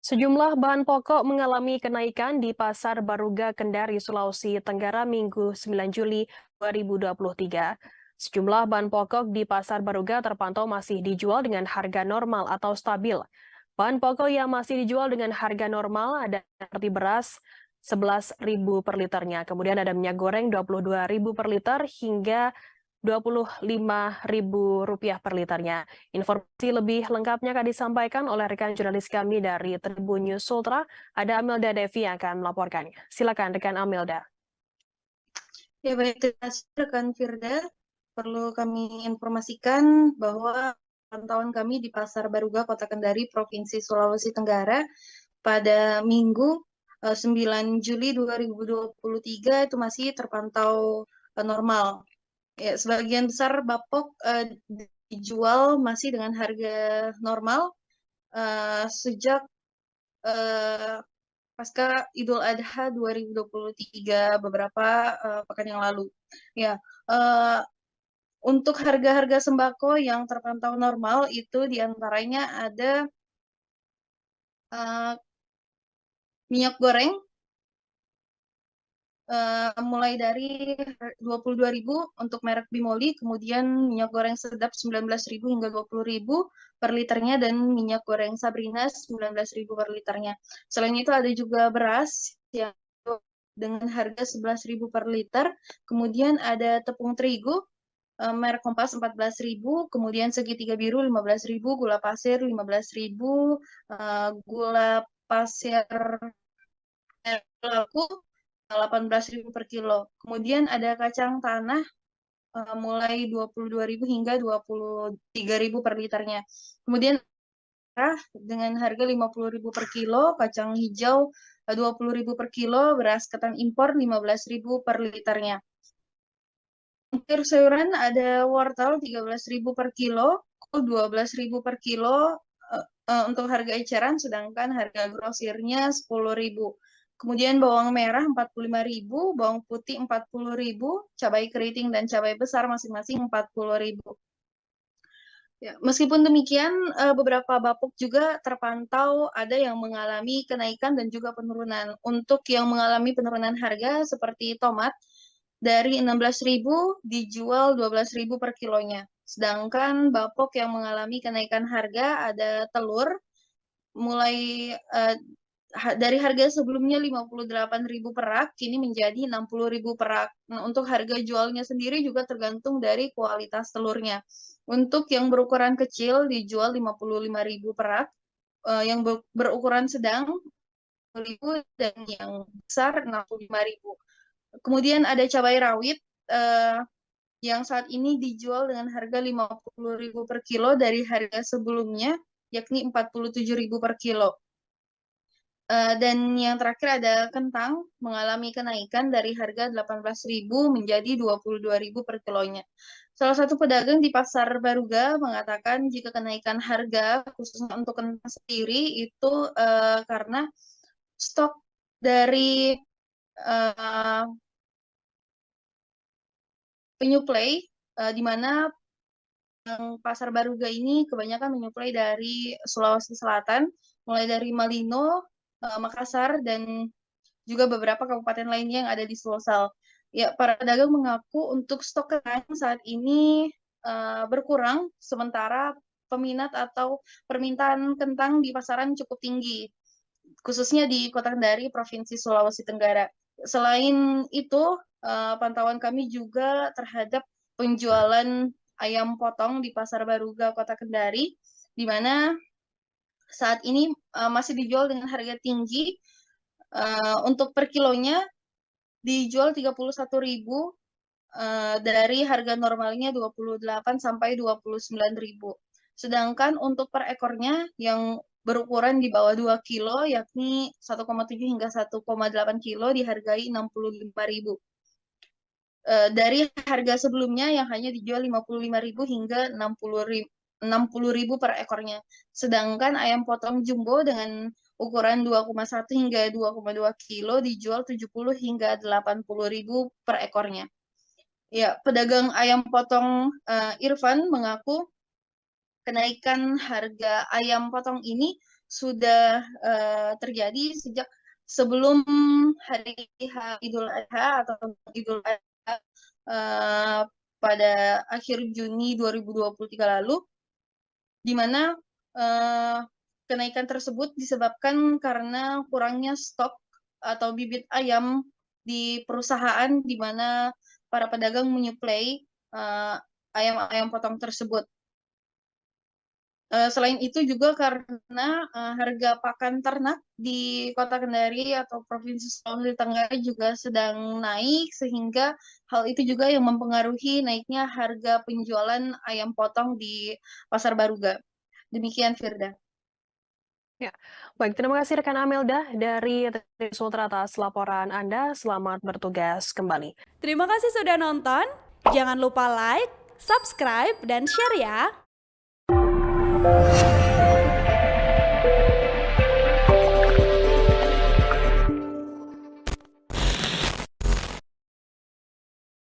Sejumlah bahan pokok mengalami kenaikan di Pasar Baruga Kendari, Sulawesi Tenggara Minggu 9 Juli 2023. Sejumlah bahan pokok di Pasar Baruga terpantau masih dijual dengan harga normal atau stabil. Bahan pokok yang masih dijual dengan harga normal ada seperti beras 11.000 per liternya, kemudian ada minyak goreng 22.000 per liter hingga Rp25.000 per liternya. Informasi lebih lengkapnya akan disampaikan oleh rekan jurnalis kami dari Tribun News Sultra, ada Amelda Devi yang akan melaporkannya. Silakan rekan Amelda. Ya baik, terima kasih rekan Firda. Perlu kami informasikan bahwa pantauan kami di Pasar Baruga, Kota Kendari, Provinsi Sulawesi Tenggara pada Minggu 9 Juli 2023 itu masih terpantau normal. Ya, sebagian besar bapok dijual masih dengan harga normal sejak eh, pasca Idul Adha 2023 beberapa pekan yang lalu. Ya, eh, untuk harga-harga sembako yang terpantau normal itu diantaranya ada eh, minyak goreng mulai dari 22.000 untuk merek Bimoli, kemudian minyak goreng sedap 19.000 hingga 20.000 per liternya, dan minyak goreng Sabrina 19.000 per liternya. Selain itu ada juga beras yang dengan harga 11.000 per liter, kemudian ada tepung terigu merek Kompas 14.000, kemudian segitiga biru 15.000, gula pasir 15.000, gula pasir laku 18.000 per kilo. Kemudian ada kacang tanah mulai 22.000 hingga 23.000 per liternya. Kemudian merah dengan harga 50.000 per kilo, kacang hijau 20.000 per kilo, beras ketan impor 15.000 per liternya. Untuk sayuran ada wortel 13.000 per kilo, kol 12.000 per kilo untuk harga eceran, sedangkan harga grosirnya 10.000. Kemudian bawang merah 45.000, bawang putih 40.000, cabai keriting dan cabai besar masing-masing 40.000. Ya, meskipun demikian, beberapa bapuk juga terpantau ada yang mengalami kenaikan dan juga penurunan. Untuk yang mengalami penurunan harga seperti tomat, dari 16.000 dijual 12.000 per kilonya. Sedangkan bapuk yang mengalami kenaikan harga ada telur, mulai dari harga sebelumnya 58.000 per rak, kini menjadi 60.000 per rak. Nah, untuk harga jualnya sendiri juga tergantung dari kualitas telurnya. Untuk yang berukuran kecil dijual 55.000 per rak, yang berukuran sedang 50.000, dan yang besar 65.000. Kemudian ada cabai rawit yang saat ini dijual dengan harga 50.000 per kilo dari harga sebelumnya, yakni 47.000 per kilo. Dan yang terakhir ada kentang mengalami kenaikan dari harga 18.000 menjadi 22.000 per kilonya. Salah satu pedagang di Pasar Baruga mengatakan jika kenaikan harga khususnya untuk kentang sendiri itu karena stok dari uh, penyuplai, di mana Pasar Baruga ini kebanyakan menyuplai dari Sulawesi Selatan, mulai dari Malino, Makassar, dan juga beberapa kabupaten lainnya yang ada di Sulsel. Ya, para pedagang mengaku untuk stok kentang saat ini berkurang, sementara peminat atau permintaan kentang di pasaran cukup tinggi, khususnya di Kota Kendari, Provinsi Sulawesi Tenggara. Selain itu, pantauan kami juga terhadap penjualan ayam potong di Pasar Baruga, Kota Kendari, di mana saat ini masih dijual dengan harga tinggi. Untuk per kilonya dijual 31.000 dari harga normalnya 28 sampai 29.000. Sedangkan untuk per ekornya yang berukuran di bawah 2 kilo, yakni 1,7 hingga 1,8 kilo, dihargai 65.000. Dari harga sebelumnya yang hanya dijual 55.000 hingga 60.000 per ekornya. Sedangkan ayam potong jumbo dengan ukuran 2,1 hingga 2,2 kilo dijual 70 hingga 80.000 per ekornya. Ya, pedagang ayam potong Irfan mengaku kenaikan harga ayam potong ini sudah terjadi sejak sebelum hari Idul Adha atau Idul Adha pada akhir Juni 2023 lalu, di mana kenaikan tersebut disebabkan karena kurangnya stok atau bibit ayam di perusahaan di mana para pedagang menyuplai ayam-ayam potong tersebut. Selain itu juga karena harga pakan ternak di Kota Kendari atau Provinsi Sulawesi Tenggara juga sedang naik, sehingga hal itu juga yang mempengaruhi naiknya harga penjualan ayam potong di Pasar Baruga. Demikian, Firda. Ya, baik, terima kasih rekan Amelda dari Sultra atas laporan Anda. Selamat bertugas kembali. Terima kasih sudah nonton. Jangan lupa like, subscribe, dan share ya.